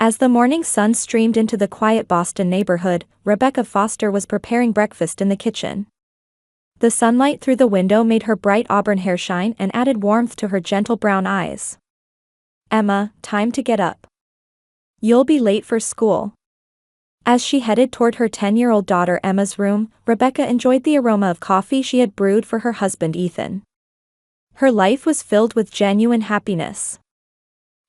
As the morning sun streamed into the quiet Boston neighborhood, Rebecca Foster was preparing breakfast in the kitchen. The sunlight through the window made her bright auburn hair shine and added warmth to her gentle brown eyes. "Emma, time to get up. You'll be late for school." As she headed toward her 10-year-old daughter Emma's room, Rebecca enjoyed the aroma of coffee she had brewed for her husband Ethan. Her life was filled with genuine happiness.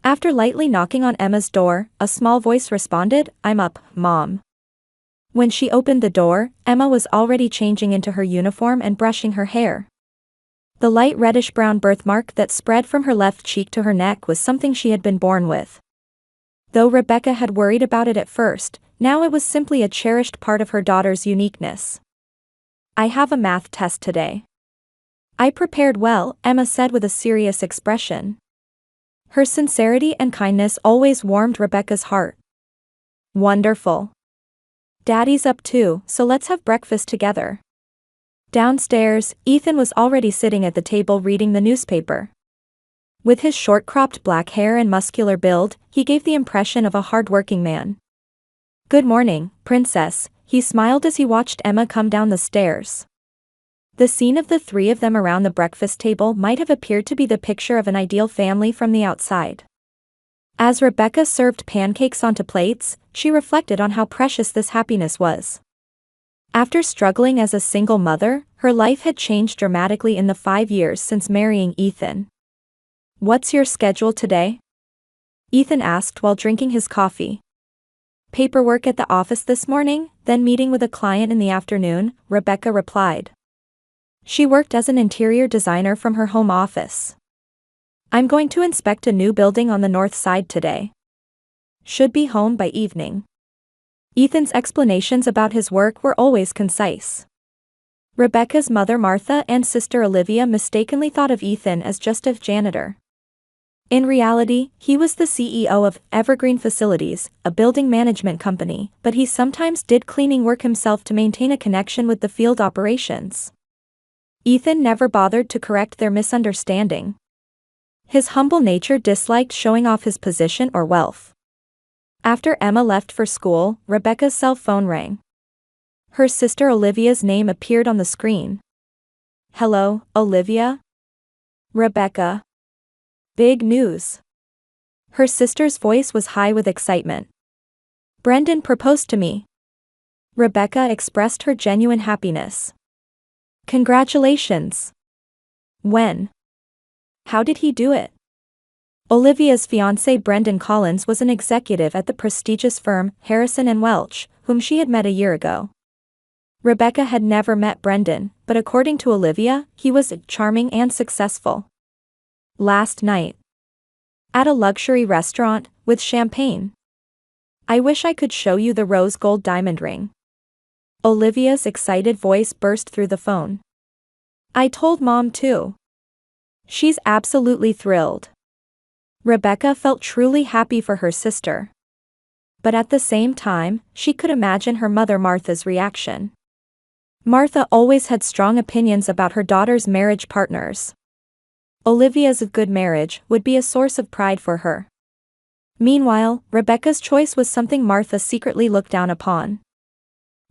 After lightly knocking on Emma's door, a small voice responded, "I'm up, Mom." When she opened the door, Emma was already changing into her uniform and brushing her hair. The light reddish-brown birthmark that spread from her left cheek to her neck was something she had been born with. Though Rebecca had worried about it at first, now it was simply a cherished part of her daughter's uniqueness. "I have a math test today." "I prepared well," Emma said with a serious expression. Her sincerity and kindness always warmed Rebecca's heart. "Wonderful. Daddy's up too, so let's have breakfast together." Downstairs, Ethan was already sitting at the table reading the newspaper. With his short-cropped black hair and muscular build, he gave the impression of a hard-working man. "Good morning, Princess," he smiled as he watched Emma come down the stairs. The scene of the three of them around the breakfast table might have appeared to be the picture of an ideal family from the outside. As Rebecca served pancakes onto plates, she reflected on how precious this happiness was. After struggling as a single mother, her life had changed dramatically in the 5 years since marrying Ethan. "What's your schedule today?" Ethan asked while drinking his coffee. "Paperwork at the office this morning, then meeting with a client in the afternoon," Rebecca replied. She worked as an interior designer from her home office. "I'm going to inspect a new building on the north side today. Should be home by evening." Ethan's explanations about his work were always concise. Rebecca's mother Martha and sister Olivia mistakenly thought of Ethan as just a janitor. In reality, he was the CEO of Evergreen Facilities, a building management company, but he sometimes did cleaning work himself to maintain a connection with the field operations. Ethan never bothered to correct their misunderstanding. His humble nature disliked showing off his position or wealth. After Emma left for school, Rebecca's cell phone rang. Her sister Olivia's name appeared on the screen. "Hello, Olivia?" "Rebecca." "Big news." Her sister's voice was high with excitement. "Brendan proposed to me." Rebecca expressed her genuine happiness. "Congratulations." "When? How did he do it?" Olivia's fiancé Brendan Collins was an executive at the prestigious firm Harrison & Welch, whom she had met a year ago. Rebecca had never met Brendan, but according to Olivia, he was charming and successful. "Last night. At a luxury restaurant, with champagne. I wish I could show you the rose gold diamond ring." Olivia's excited voice burst through the phone. "I told Mom too. She's absolutely thrilled." Rebecca felt truly happy for her sister. But at the same time, she could imagine her mother Martha's reaction. Martha always had strong opinions about her daughter's marriage partners. Olivia's good marriage would be a source of pride for her. Meanwhile, Rebecca's choice was something Martha secretly looked down upon.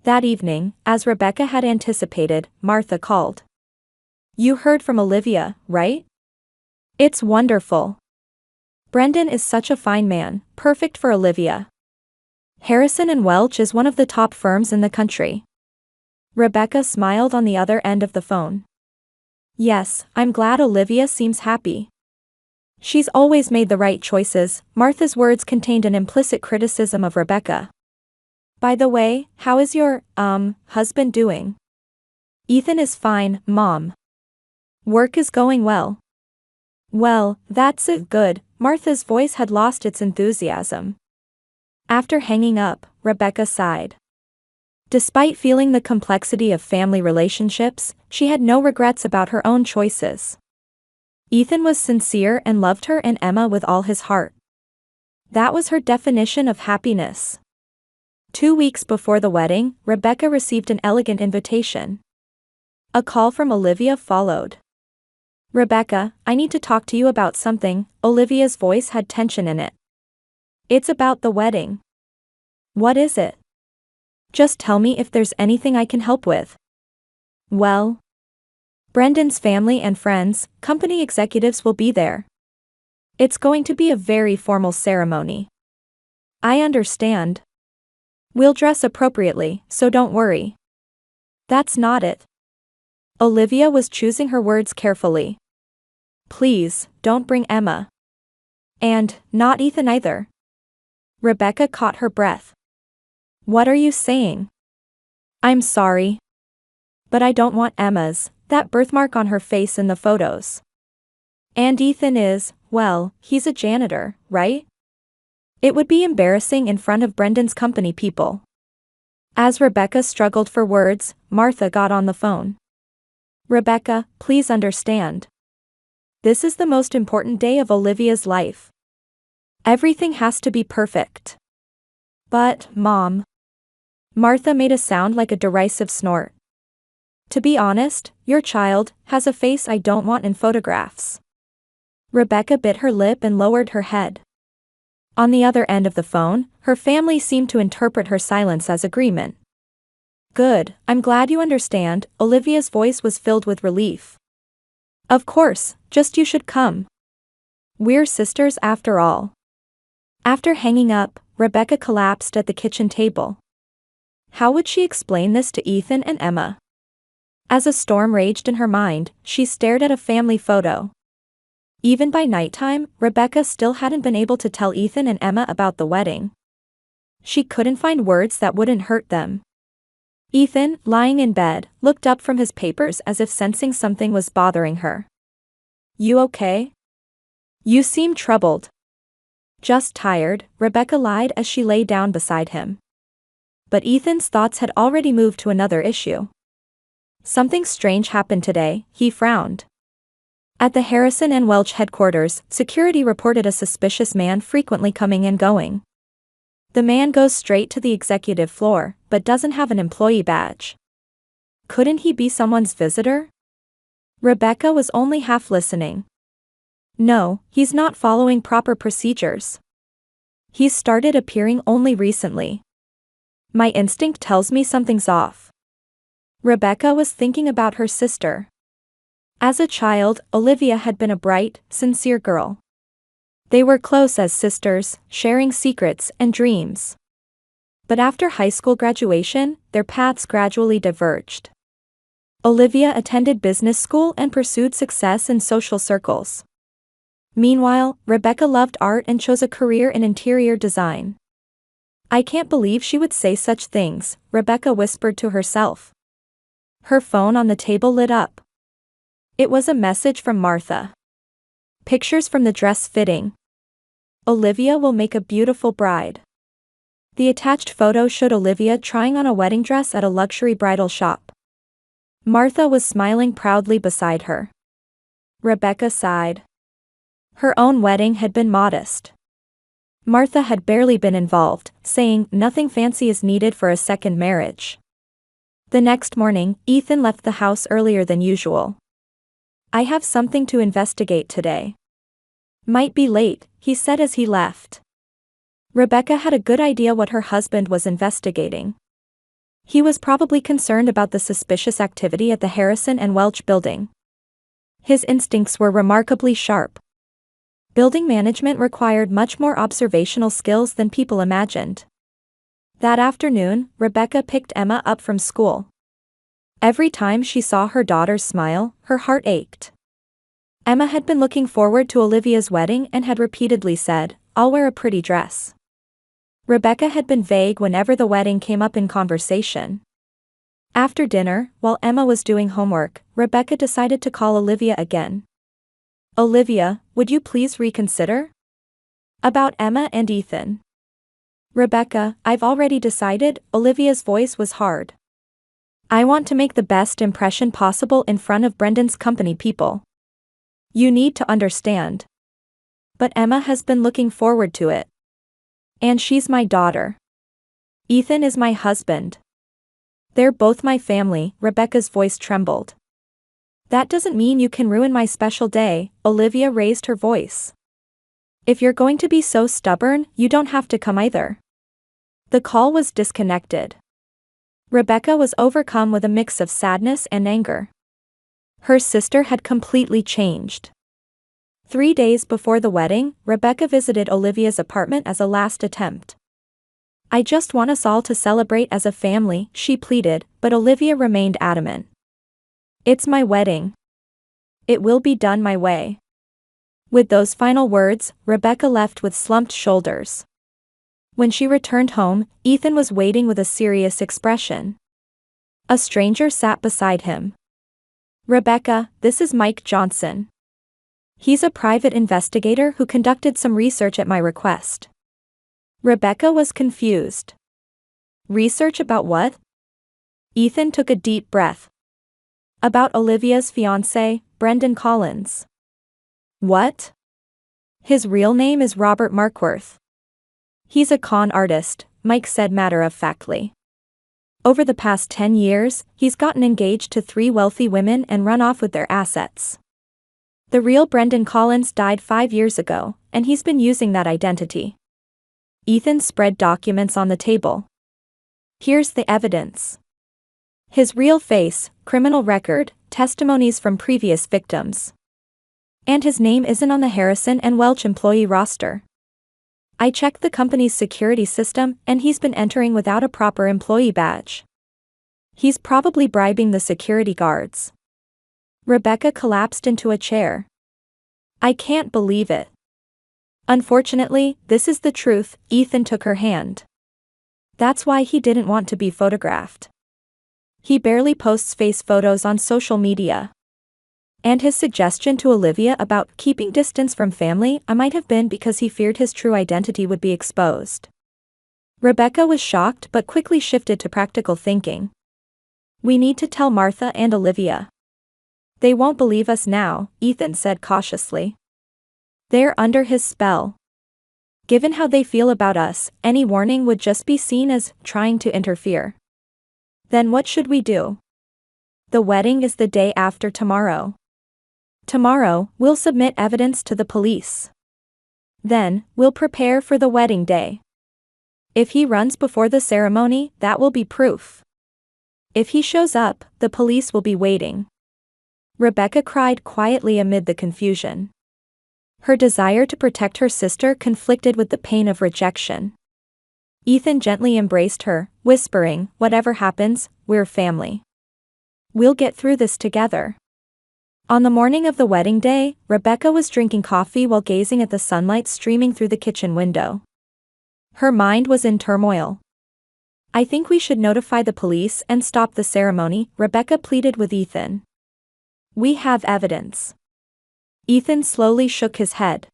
That evening, as Rebecca had anticipated, Martha called. "You heard from Olivia, right? It's wonderful. Brendan is such a fine man, perfect for Olivia. Harrison & Welch is one of the top firms in the country." Rebecca smiled on the other end of the phone. "Yes, I'm glad Olivia seems happy. She's always made the right choices." Martha's words contained an implicit criticism of Rebecca. "By the way, how is your, husband doing?" "Ethan is fine, Mom. Work is going well." "Well, that's good." Martha's voice had lost its enthusiasm. After hanging up, Rebecca sighed. Despite feeling the complexity of family relationships, she had no regrets about her own choices. Ethan was sincere and loved her and Emma with all his heart. That was her definition of happiness. 2 weeks before the wedding, Rebecca received an elegant invitation. A call from Olivia followed. "Rebecca, I need to talk to you about something." Olivia's voice had tension in it. It's about the wedding. What is it? Just tell me if there's anything I can help with. Well, Brendan's family and friends, company executives will be there. It's going to be a very formal ceremony. I understand. We'll dress appropriately, so don't worry. That's not it. Olivia was choosing her words carefully. Please, don't bring Emma. And, not Ethan either. Rebecca caught her breath. What are you saying? I'm sorry. But I don't want Emma's, that birthmark on her face in the photos. And Ethan is, well, he's a janitor, right? It would be embarrassing in front of Brendan's company people. As Rebecca struggled for words, Martha got on the phone. Rebecca, please understand. This is the most important day of Olivia's life. Everything has to be perfect. But, Mom. Martha made a sound like a derisive snort. To be honest, your child has a face I don't want in photographs. Rebecca bit her lip and lowered her head. On the other end of the phone, her family seemed to interpret her silence as agreement. Good, I'm glad you understand. Olivia's voice was filled with relief. Of course, just you should come. We're sisters after all. After hanging up, Rebecca collapsed at the kitchen table. How would she explain this to Ethan and Emma? As a storm raged in her mind, she stared at a family photo. Even by nighttime, Rebecca still hadn't been able to tell Ethan and Emma about the wedding. She couldn't find words that wouldn't hurt them. Ethan, lying in bed, looked up from his papers as if sensing something was bothering her. You okay? You seem troubled. Just tired, Rebecca lied as she lay down beside him. But Ethan's thoughts had already moved to another issue. Something strange happened today, he frowned. At the Harrison and Welch headquarters, security reported a suspicious man frequently coming and going. The man goes straight to the executive floor, but doesn't have an employee badge. Couldn't he be someone's visitor? Rebecca was only half listening. No, he's not following proper procedures. He's started appearing only recently. My instinct tells me something's off. Rebecca was thinking about her sister. As a child, Olivia had been a bright, sincere girl. They were close as sisters, sharing secrets and dreams. But after high school graduation, their paths gradually diverged. Olivia attended business school and pursued success in social circles. Meanwhile, Rebecca loved art and chose a career in interior design. I can't believe she would say such things, Rebecca whispered to herself. Her phone on the table lit up. It was a message from Martha. Pictures from the dress fitting. Olivia will make a beautiful bride. The attached photo showed Olivia trying on a wedding dress at a luxury bridal shop. Martha was smiling proudly beside her. Rebecca sighed. Her own wedding had been modest. Martha had barely been involved, saying nothing fancy is needed for a second marriage. The next morning, Ethan left the house earlier than usual. I have something to investigate today. Might be late, he said as he left. Rebecca had a good idea what her husband was investigating. He was probably concerned about the suspicious activity at the Harrison and Welch building. His instincts were remarkably sharp. Building management required much more observational skills than people imagined. That afternoon, Rebecca picked Emma up from school. Every time she saw her daughter's smile, her heart ached. Emma had been looking forward to Olivia's wedding and had repeatedly said, I'll wear a pretty dress. Rebecca had been vague whenever the wedding came up in conversation. After dinner, while Emma was doing homework, Rebecca decided to call Olivia again. Olivia, would you please reconsider? About Emma and Ethan. Rebecca, I've already decided. Olivia's voice was hard. I want to make the best impression possible in front of Brendan's company people. You need to understand. But Emma has been looking forward to it. And she's my daughter. Ethan is my husband. They're both my family. Rebecca's voice trembled. That doesn't mean you can ruin my special day. Olivia raised her voice. If you're going to be so stubborn, you don't have to come either. The call was disconnected. Rebecca was overcome with a mix of sadness and anger. Her sister had completely changed. 3 days before the wedding, Rebecca visited Olivia's apartment as a last attempt. "I just want us all to celebrate as a family," she pleaded, but Olivia remained adamant. "It's my wedding. It will be done my way." With those final words, Rebecca left with slumped shoulders. When she returned home, Ethan was waiting with a serious expression. A stranger sat beside him. "Rebecca, this is Mike Johnson. He's a private investigator who conducted some research at my request." Rebecca was confused. "Research about what?" Ethan took a deep breath. "About Olivia's fiancé, Brendan Collins." "What?" "His real name is Robert Markworth. He's a con artist," Mike said matter-of-factly. "Over the past 10 years, he's gotten engaged to 3 wealthy women and run off with their assets. The real Brendan Collins died 5 years ago, and he's been using that identity." Ethan spread documents on the table. "Here's the evidence. His real face, criminal record, testimonies from previous victims. And his name isn't on the Harrison and Welch employee roster. I checked the company's security system, and he's been entering without a proper employee badge. He's probably bribing the security guards." Rebecca collapsed into a chair. "I can't believe it." "Unfortunately, this is the truth," Ethan took her hand. "That's why he didn't want to be photographed. He barely posts face photos on social media. And his suggestion to Olivia about keeping distance from family might have been because he feared his true identity would be exposed." Rebecca was shocked but quickly shifted to practical thinking. "We need to tell Martha and Olivia." "They won't believe us now," Ethan said cautiously. "They're under his spell. Given how they feel about us, any warning would just be seen as trying to interfere." "Then what should we do?" "The wedding is the day after tomorrow. Tomorrow, we'll submit evidence to the police. Then, we'll prepare for the wedding day. If he runs before the ceremony, that will be proof. If he shows up, the police will be waiting." Rebecca cried quietly amid the confusion. Her desire to protect her sister conflicted with the pain of rejection. Ethan gently embraced her, whispering, "Whatever happens, we're family. We'll get through this together." On the morning of the wedding day, Rebecca was drinking coffee while gazing at the sunlight streaming through the kitchen window. Her mind was in turmoil. "I think we should notify the police and stop the ceremony," Rebecca pleaded with Ethan. "We have evidence." Ethan slowly shook his head.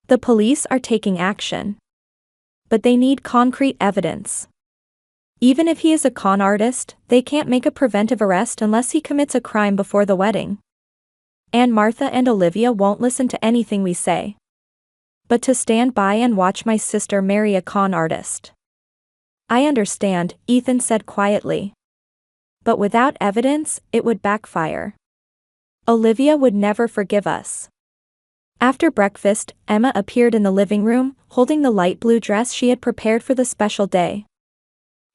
"The police are taking action. But they need concrete evidence. Even if he is a con artist, they can't make a preventive arrest unless he commits a crime before the wedding. And Martha and Olivia won't listen to anything we say. But to stand by and watch my sister marry a con artist." "I understand," Ethan said quietly. "But without evidence, it would backfire. Olivia would never forgive us." After breakfast, Emma appeared in the living room, holding the light blue dress she had prepared for the special day.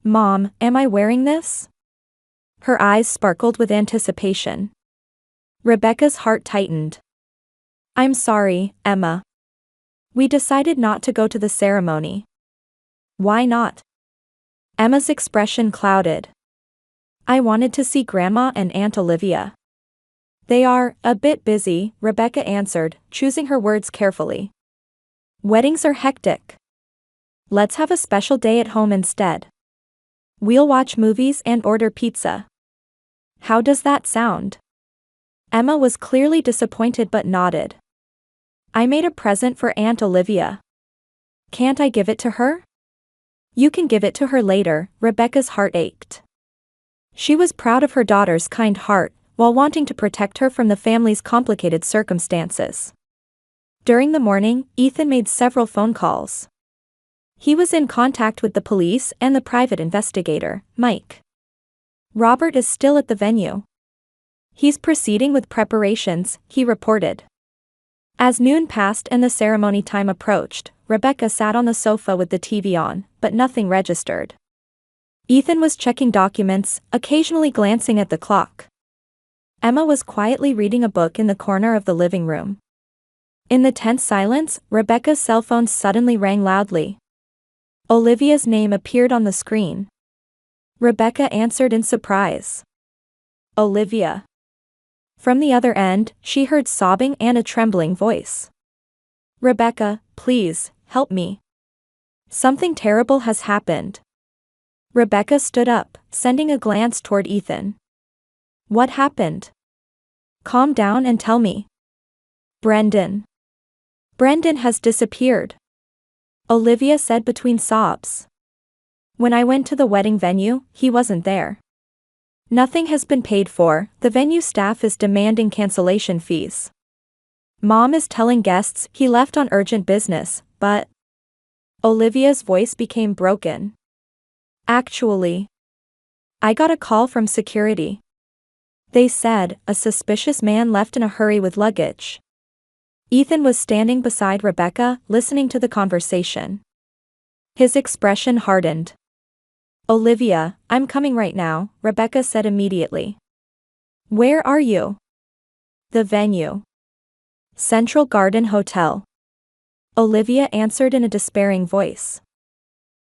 "Mom, am I wearing this?" Her eyes sparkled with anticipation. Rebecca's heart tightened. "I'm sorry, Emma. We decided not to go to the ceremony." "Why not?" Emma's expression clouded. "I wanted to see Grandma and Aunt Olivia." "They are a bit busy," Rebecca answered, choosing her words carefully. "Weddings are hectic. Let's have a special day at home instead. We'll watch movies and order pizza. How does that sound?" Emma was clearly disappointed but nodded. "I made a present for Aunt Olivia. Can't I give it to her?" "You can give it to her later," Rebecca's heart ached. She was proud of her daughter's kind heart, while wanting to protect her from the family's complicated circumstances. During the morning, Ethan made several phone calls. He was in contact with the police and the private investigator, Mike. Robert is still at the venue. He's proceeding with preparations, he reported. As noon passed and the ceremony time approached, Rebecca sat on the sofa with the TV on, but nothing registered. Ethan was checking documents, occasionally glancing at the clock. Emma was quietly reading a book in the corner of the living room. In the tense silence, Rebecca's cell phone suddenly rang loudly. Olivia's name appeared on the screen. Rebecca answered in surprise. Olivia. From the other end, she heard sobbing and a trembling voice. Rebecca, please, help me. Something terrible has happened. Rebecca stood up, sending a glance toward Ethan. What happened? Calm down and tell me. Brendan. Brendan has disappeared. Olivia said between sobs. When I went to the wedding venue, he wasn't there. Nothing has been paid for, the venue staff is demanding cancellation fees. Mom is telling guests he left on urgent business, but... Olivia's voice became broken. Actually, I got a call from security. They said a suspicious man left in a hurry with luggage. Ethan was standing beside Rebecca, listening to the conversation. His expression hardened. Olivia, I'm coming right now, Rebecca said immediately. Where are you? The venue. Central Garden Hotel. Olivia answered in a despairing voice.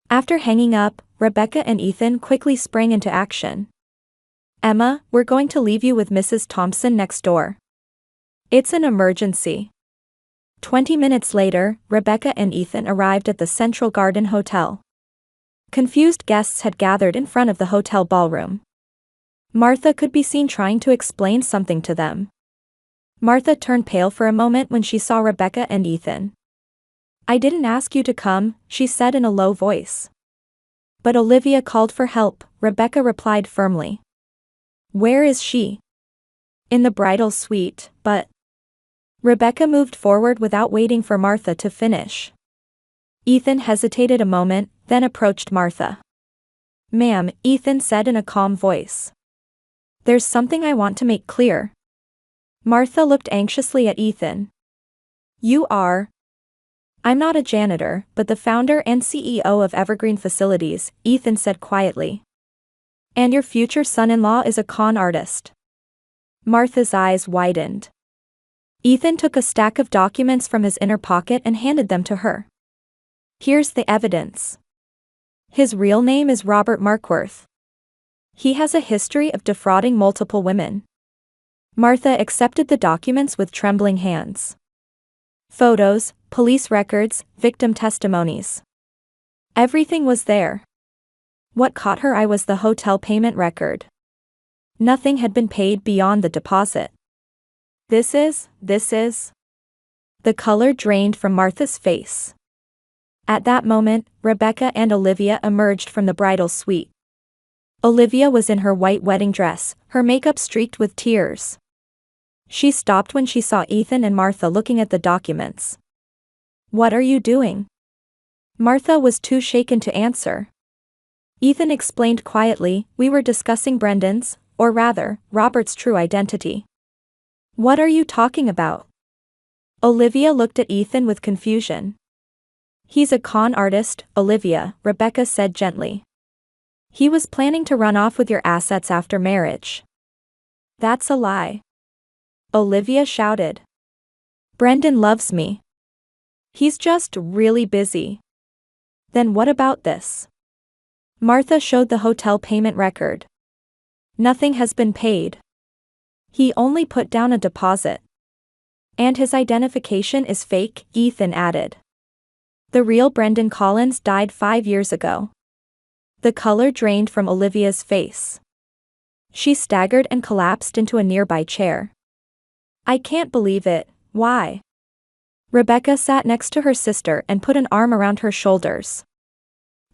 After hanging up, Rebecca and Ethan quickly sprang into action. Emma, we're going to leave you with Mrs. Thompson next door. It's an emergency. 20 minutes later, Rebecca and Ethan arrived at the Central Garden Hotel. Confused guests had gathered in front of the hotel ballroom. Martha could be seen trying to explain something to them. Martha turned pale for a moment when she saw Rebecca and Ethan. I didn't ask you to come, she said in a low voice. But Olivia called for help, Rebecca replied firmly. Where is she? In the bridal suite, but... Rebecca moved forward without waiting for Martha to finish. Ethan hesitated a moment, then approached Martha. Ma'am, Ethan said in a calm voice. There's something I want to make clear. Martha looked anxiously at Ethan. You are? I'm not a janitor, but the founder and CEO of Evergreen Facilities, Ethan said quietly. And your future son-in-law is a con artist. Martha's eyes widened. Ethan took a stack of documents from his inner pocket and handed them to her. Here's the evidence. His real name is Robert Markworth. He has a history of defrauding multiple women. Martha accepted the documents with trembling hands. Photos, police records, victim testimonies. Everything was there. What caught her eye was the hotel payment record. Nothing had been paid beyond the deposit. This is. The color drained from Martha's face. At that moment, Rebecca and Olivia emerged from the bridal suite. Olivia was in her white wedding dress, her makeup streaked with tears. She stopped when she saw Ethan and Martha looking at the documents. What are you doing? Martha was too shaken to answer. Ethan explained quietly, we were discussing Brendan's, or rather, Robert's true identity. What are you talking about? Olivia looked at Ethan with confusion. He's a con artist, Olivia, Rebecca said gently. He was planning to run off with your assets after marriage. That's a lie. Olivia shouted. Brendan loves me. He's just really busy. Then what about this? Martha showed the hotel payment record. Nothing has been paid. He only put down a deposit. And his identification is fake, Ethan added. The real Brendan Collins died 5 years ago. The color drained from Olivia's face. She staggered and collapsed into a nearby chair. I can't believe it, why? Rebecca sat next to her sister and put an arm around her shoulders.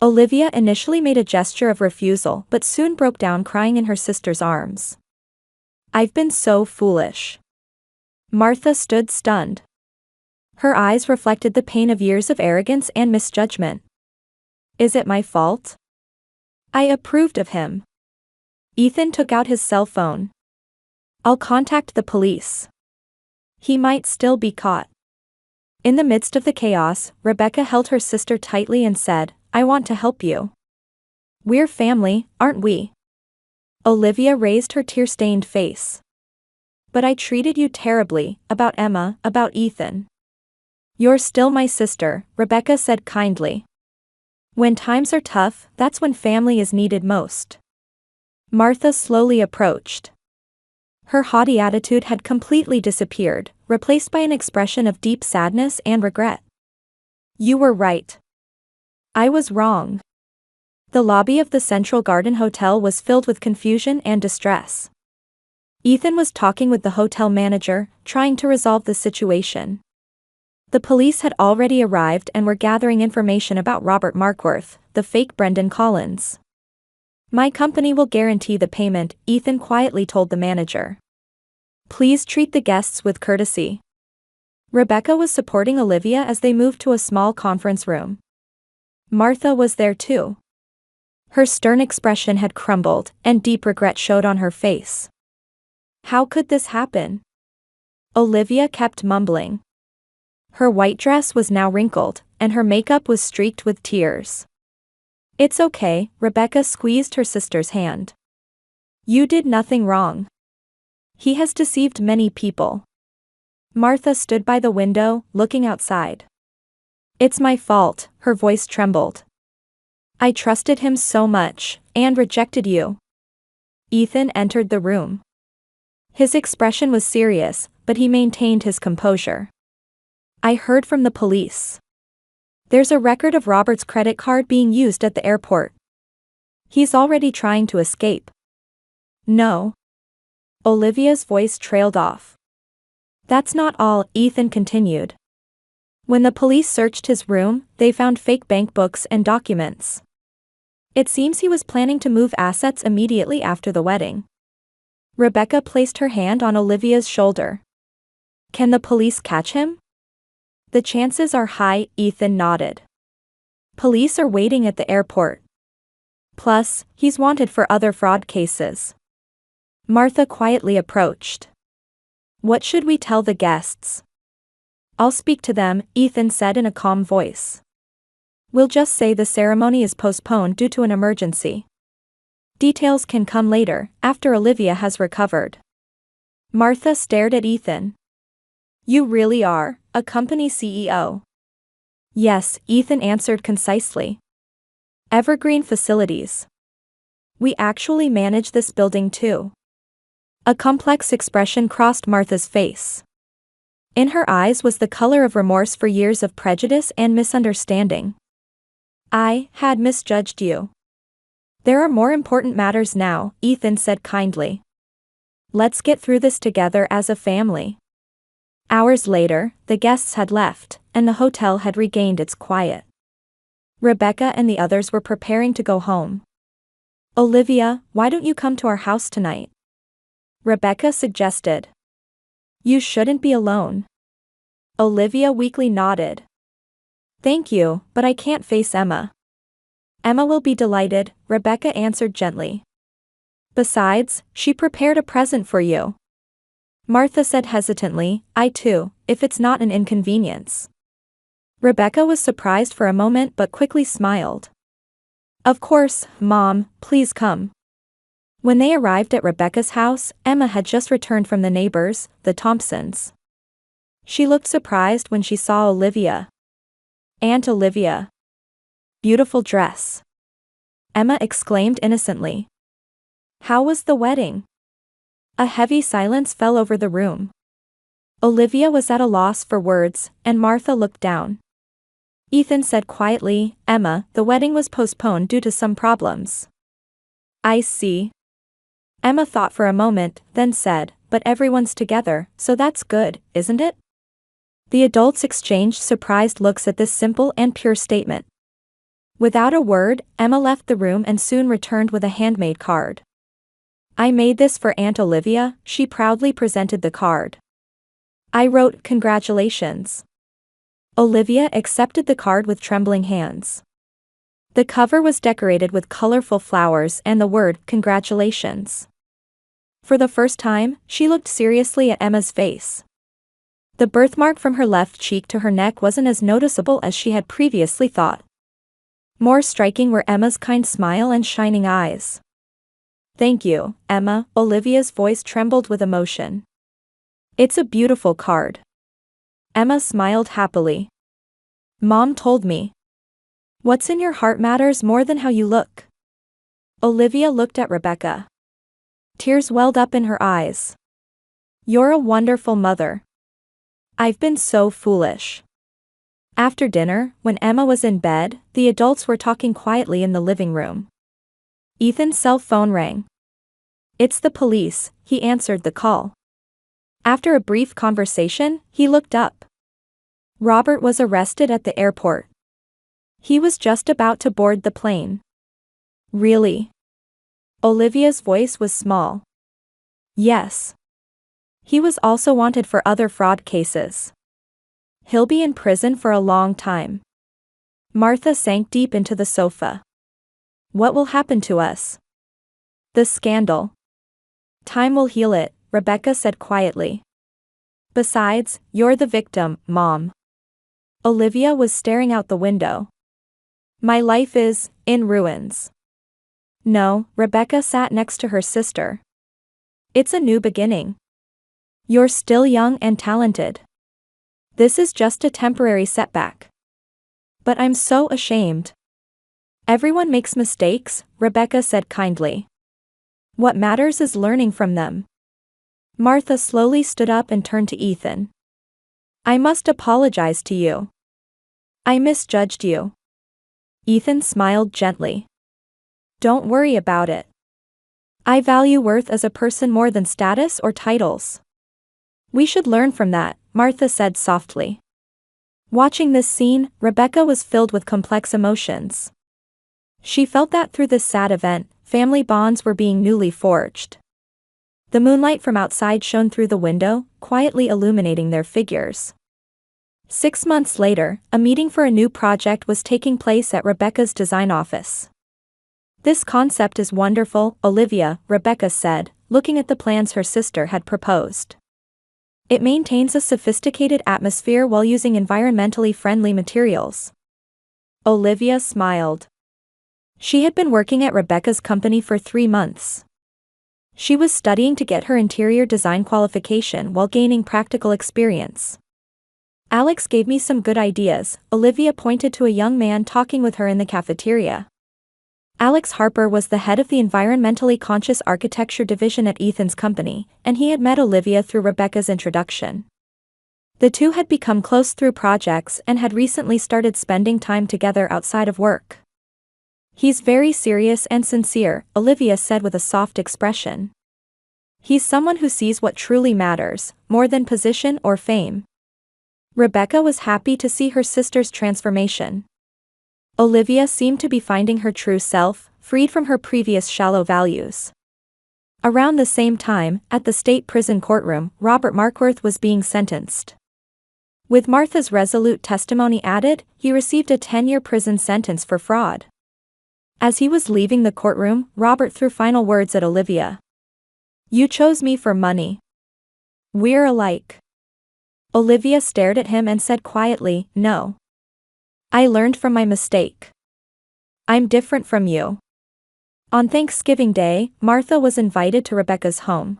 Olivia initially made a gesture of refusal but soon broke down crying in her sister's arms. I've been so foolish. Martha stood stunned. Her eyes reflected the pain of years of arrogance and misjudgment. Is it my fault? I approved of him. Ethan took out his cell phone. I'll contact the police. He might still be caught. In the midst of the chaos, Rebecca held her sister tightly and said, "I want to help you. We're family, aren't we?" Olivia raised her tear-stained face. "But I treated you terribly, about Emma, about Ethan." "You're still my sister," Rebecca said kindly. "When times are tough, that's when family is needed most." Martha slowly approached. Her haughty attitude had completely disappeared, replaced by an expression of deep sadness and regret. "You were right. I was wrong." The lobby of the Central Garden Hotel was filled with confusion and distress. Ethan was talking with the hotel manager, trying to resolve the situation. The police had already arrived and were gathering information about Robert Markworth, the fake Brendan Collins. "My company will guarantee the payment," Ethan quietly told the manager. "Please treat the guests with courtesy." Rebecca was supporting Olivia as they moved to a small conference room. Martha was there too. Her stern expression had crumbled, and deep regret showed on her face. How could this happen? Olivia kept mumbling. Her white dress was now wrinkled, and her makeup was streaked with tears. "It's okay," Rebecca squeezed her sister's hand. "You did nothing wrong. He has deceived many people." Martha stood by the window, looking outside. "It's my fault," her voice trembled. "I trusted him so much, and rejected you." Ethan entered the room. His expression was serious, but he maintained his composure. "I heard from the police. There's a record of Robert's credit card being used at the airport. He's already trying to escape." "No." Olivia's voice trailed off. "That's not all," Ethan continued. "When the police searched his room, they found fake bank books and documents. It seems he was planning to move assets immediately after the wedding." Rebecca placed her hand on Olivia's shoulder. "Can the police catch him?" "The chances are high," Ethan nodded. "Police are waiting at the airport. Plus, he's wanted for other fraud cases." Martha quietly approached. "What should we tell the guests?" "I'll speak to them," Ethan said in a calm voice. "We'll just say the ceremony is postponed due to an emergency. Details can come later, after Olivia has recovered." Martha stared at Ethan. "You really are a company CEO?" "Yes," Ethan answered concisely. "Evergreen Facilities. We actually manage this building too." A complex expression crossed Martha's face. In her eyes was the color of remorse for years of prejudice and misunderstanding. "I had misjudged you. There are more important matters now," Ethan said kindly. "Let's get through this together as a family." Hours later, the guests had left, and the hotel had regained its quiet. Rebecca and the others were preparing to go home. "Olivia, why don't you come to our house tonight?" Rebecca suggested. "You shouldn't be alone." Olivia weakly nodded. "Thank you, but I can't face Emma." "Emma will be delighted," Rebecca answered gently. "Besides, she prepared a present for you." Martha said hesitantly, "I too, if it's not an inconvenience." Rebecca was surprised for a moment but quickly smiled. "Of course, Mom, please come." When they arrived at Rebecca's house, Emma had just returned from the neighbors, the Thompsons. She looked surprised when she saw Olivia. "Aunt Olivia. Beautiful dress." Emma exclaimed innocently. "How was the wedding?" A heavy silence fell over the room. Olivia was at a loss for words, and Martha looked down. Ethan said quietly, "Emma, the wedding was postponed due to some problems." "I see." Emma thought for a moment, then said, "But everyone's together, so that's good, isn't it?" The adults exchanged surprised looks at this simple and pure statement. Without a word, Emma left the room and soon returned with a handmade card. "I made this for Aunt Olivia," she proudly presented the card. "I wrote, 'Congratulations.'" Olivia accepted the card with trembling hands. The cover was decorated with colorful flowers and the word, "Congratulations." For the first time, she looked seriously at Emma's face. The birthmark from her left cheek to her neck wasn't as noticeable as she had previously thought. More striking were Emma's kind smile and shining eyes. "Thank you, Emma," Olivia's voice trembled with emotion. "It's a beautiful card." Emma smiled happily. "Mom told me. What's in your heart matters more than how you look." Olivia looked at Rebecca. Tears welled up in her eyes. "You're a wonderful mother. I've been so foolish." After dinner, when Emma was in bed, the adults were talking quietly in the living room. Ethan's cell phone rang. "It's the police," he answered the call. After a brief conversation, he looked up. Robert was arrested at the airport. He was just about to board the plane. "Really?" Olivia's voice was small. "Yes. He was also wanted for other fraud cases. He'll be in prison for a long time." Martha sank deep into the sofa. "What will happen to us?" "The scandal. Time will heal it," Rebecca said quietly. "Besides, you're the victim, Mom." Olivia was staring out the window. "My life is in ruins." "No," Rebecca sat next to her sister. "It's a new beginning. You're still young and talented. This is just a temporary setback." "But I'm so ashamed." "Everyone makes mistakes," Rebecca said kindly. "What matters is learning from them." Martha slowly stood up and turned to Ethan. "I must apologize to you. I misjudged you." Ethan smiled gently. "Don't worry about it. I value worth as a person more than status or titles." "We should learn from that," Martha said softly. Watching this scene, Rebecca was filled with complex emotions. She felt that through this sad event, family bonds were being newly forged. The moonlight from outside shone through the window, quietly illuminating their figures. 6 months later, a meeting for a new project was taking place at Rebecca's design office. "This concept is wonderful, Olivia," Rebecca said, looking at the plans her sister had proposed. "It maintains a sophisticated atmosphere while using environmentally friendly materials." Olivia smiled. She had been working at Rebecca's company for 3 months. She was studying to get her interior design qualification while gaining practical experience. "Alex gave me some good ideas," Olivia pointed to a young man talking with her in the cafeteria. Alex Harper was the head of the environmentally conscious architecture division at Ethan's company, and he had met Olivia through Rebecca's introduction. The two had become close through projects and had recently started spending time together outside of work. "He's very serious and sincere," Olivia said with a soft expression. "He's someone who sees what truly matters, more than position or fame." Rebecca was happy to see her sister's transformation. Olivia seemed to be finding her true self, freed from her previous shallow values. Around the same time, at the state prison courtroom, Robert Markworth was being sentenced. With Martha's resolute testimony added, he received a 10-year prison sentence for fraud. As he was leaving the courtroom, Robert threw final words at Olivia. "You chose me for money. We're alike." Olivia stared at him and said quietly, "No. I learned from my mistake. I'm different from you." On Thanksgiving Day, Martha was invited to Rebecca's home.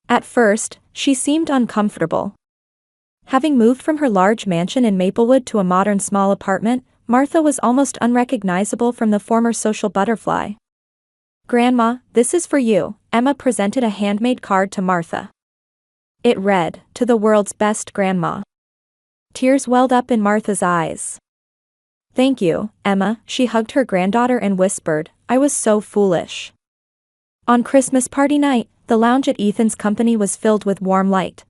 At first, she seemed uncomfortable. Having moved from her large mansion in Maplewood to a modern small apartment, Martha was almost unrecognizable from the former social butterfly. "Grandma, this is for you," Emma presented a handmade card to Martha. It read, "To the world's best grandma." Tears welled up in Martha's eyes. "Thank you, Emma," she hugged her granddaughter and whispered, "I was so foolish." On Christmas party night, the lounge at Ethan's company was filled with warm light.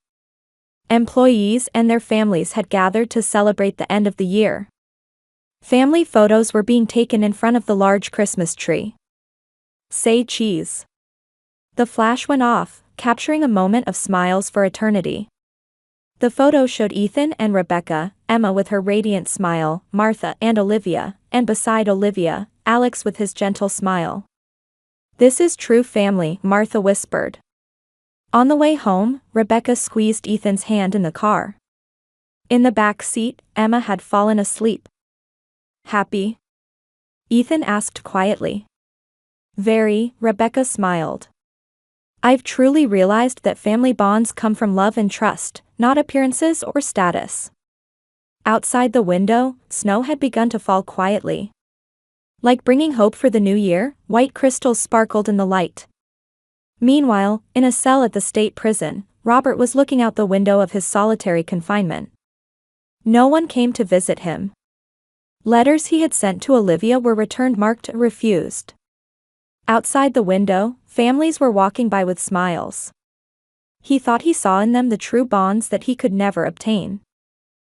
Employees and their families had gathered to celebrate the end of the year. Family photos were being taken in front of the large Christmas tree. "Say cheese." The flash went off, capturing a moment of smiles for eternity. The photo showed Ethan and Rebecca, Emma with her radiant smile, Martha and Olivia, and beside Olivia, Alex with his gentle smile. "This is true family," Martha whispered. On the way home, Rebecca squeezed Ethan's hand in the car. In the back seat, Emma had fallen asleep. "Happy?" Ethan asked quietly. "Very," Rebecca smiled. "I've truly realized that family bonds come from love and trust, not appearances or status." Outside the window, snow had begun to fall quietly. Like bringing hope for the new year, white crystals sparkled in the light. Meanwhile, in a cell at the state prison, Robert was looking out the window of his solitary confinement. No one came to visit him. Letters he had sent to Olivia were returned marked refused. Outside the window, families were walking by with smiles. He thought he saw in them the true bonds that he could never obtain.